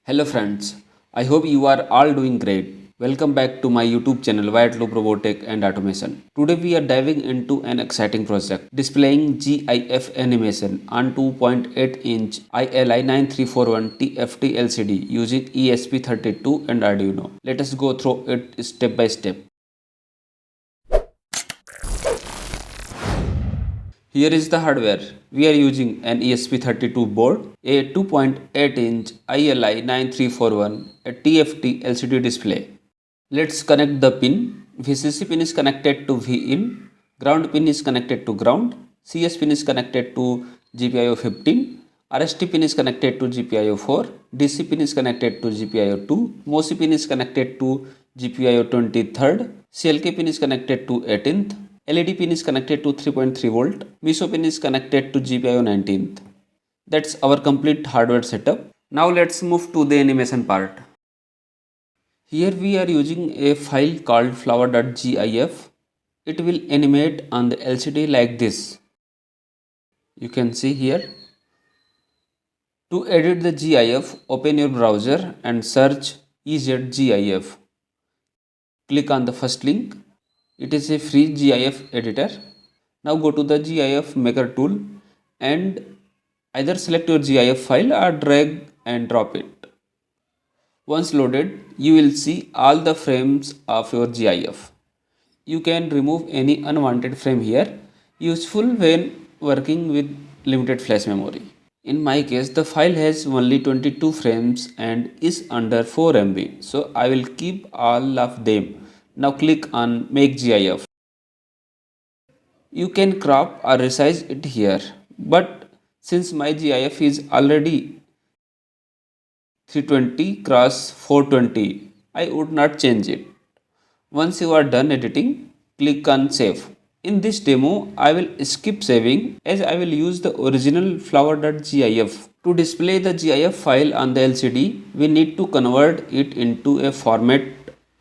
Hello friends, I hope you are all doing great. Welcome back to my YouTube channel Loop Robotech and Automation. Today we are diving into an exciting project displaying GIF animation on 2.8-inch ILI9341 TFT LCD using ESP32 and Arduino. Let us go through it step by step. Here is the hardware. We are using an ESP32 board, a 2.8-inch ILI9341, a TFT LCD display. Let's connect the pin. VCC pin is connected to Vin, ground pin is connected to ground, CS pin is connected to GPIO 15, RST pin is connected to GPIO 4, DC pin is connected to GPIO 2, MOSI pin is connected to GPIO 23rd, CLK pin is connected to 18th, LED pin is connected to 3.3 volt, MISO pin is connected to GPIO 19th. That's our complete hardware setup. Now let's move to the animation part. Here we are using a file called flower.gif. It will animate on the LCD like this. You can see here. To edit the GIF, open your browser and search EZGIF. Click on the first link. It is a free GIF editor. Now go to the GIF maker tool and either select your GIF file or drag and drop it. Once loaded, you will see all the frames of your GIF. You can remove any unwanted frame here, useful when working with limited flash memory. In my case, the file has only 22 frames and is under 4 MB, so I will keep all of them. Now click on Make GIF. You can crop or resize it here, but since my GIF is already 320 cross 420, I would not change it. Once you are done editing, click on Save. In this demo, I will skip saving as I will use the original flower.gif. To display the GIF file on the LCD, we need to convert it into a format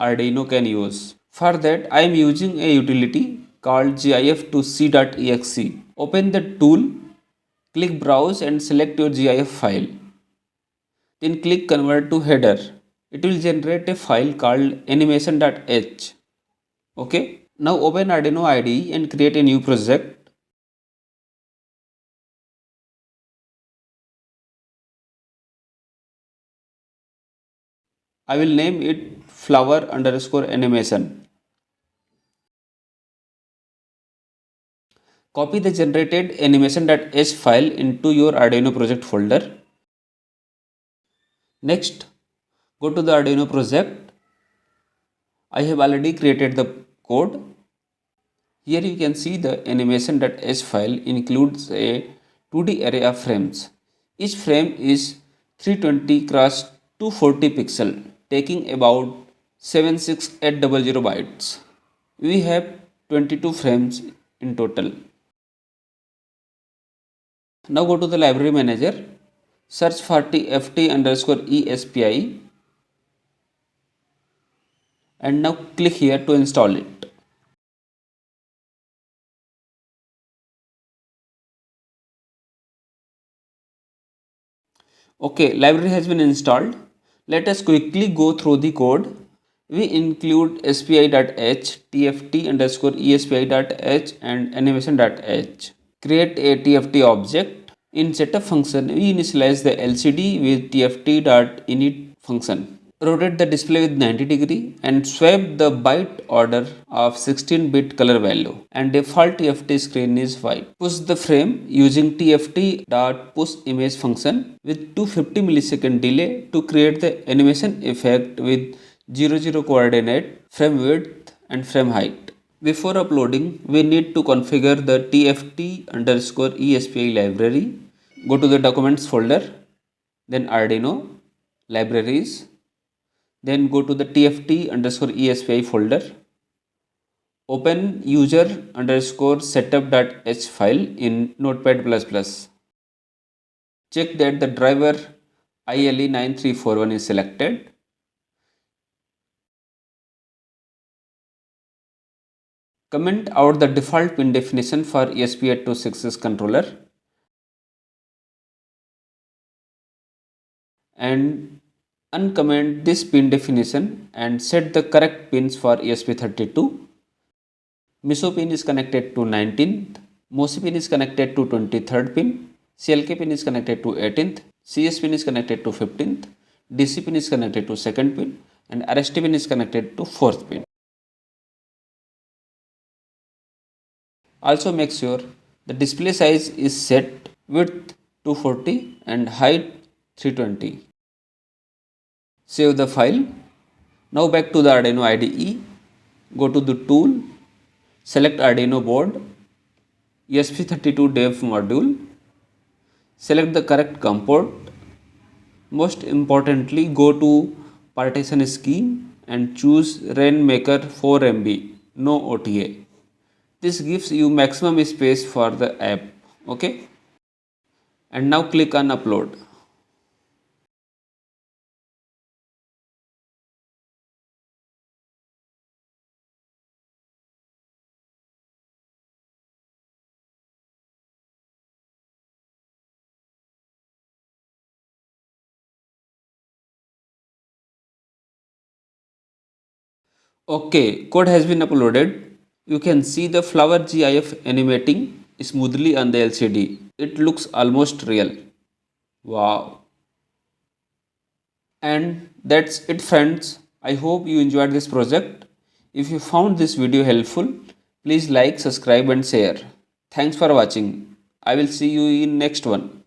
Arduino can use. For that, I am using a utility called GIF2C.exe. Open the tool, click Browse and select your GIF file. Then click Convert to Header. It will generate a file called animation.h. Okay. Now open Arduino IDE and create a new project. I will name it flower underscore animation. Copy the generated animation.h file into your Arduino project folder. Next, go to the Arduino project. I have already created the code. Here you can see the animation.h file includes a 2D array of frames. Each frame is 320 cross 240 pixel, taking about 76800 bytes. We have 22 frames in total. Now go to the library manager, search for TFT underscore ESP-IDE and now click here to install it. Okay, library has been installed. Let us quickly go through the code. We include spi.h, tft underscore espi.h and animation.h. Create a tft object. In setup function, we initialize the LCD with tft.init function. Rotate the display with 90 degree and swap the byte order of 16-bit color value and default TFT screen is white. Push the frame using tft.pushImage function with 250 millisecond delay to create the animation effect with 00 coordinate, frame width and frame height. Before uploading, we need to configure the tft underscore espi library. Go to the documents folder, then Arduino, libraries, then go to the tft underscore espi folder. Open user underscore setup.h file in Notepad++. Check that the driver ILE9341 is selected. Comment out the default pin definition for ESP8266 controller and Uncomment this pin definition and set the correct pins for ESP32. MISO pin is connected to 19th, MOSI pin is connected to 23rd pin, CLK pin is connected to 18th, CS pin is connected to 15th, DC pin is connected to 2nd pin, and RST pin is connected to 4th pin. Also make sure the display size is set width 240 and height 320. Save the file. Now back to the Arduino IDE. Go to the tool, select Arduino board, ESP32 dev module, select the correct COM port. Most importantly, go to partition scheme and choose Rainmaker 4 MB, no OTA. This gives you maximum space for the app. Okay. And now click on upload. Okay, code has been uploaded. You can see the flower GIF animating smoothly on the LCD. It looks almost real. Wow. And that's it, friends. I hope you enjoyed this project. If you found this video helpful, please like, subscribe and share. Thanks for watching. I will see you in next one.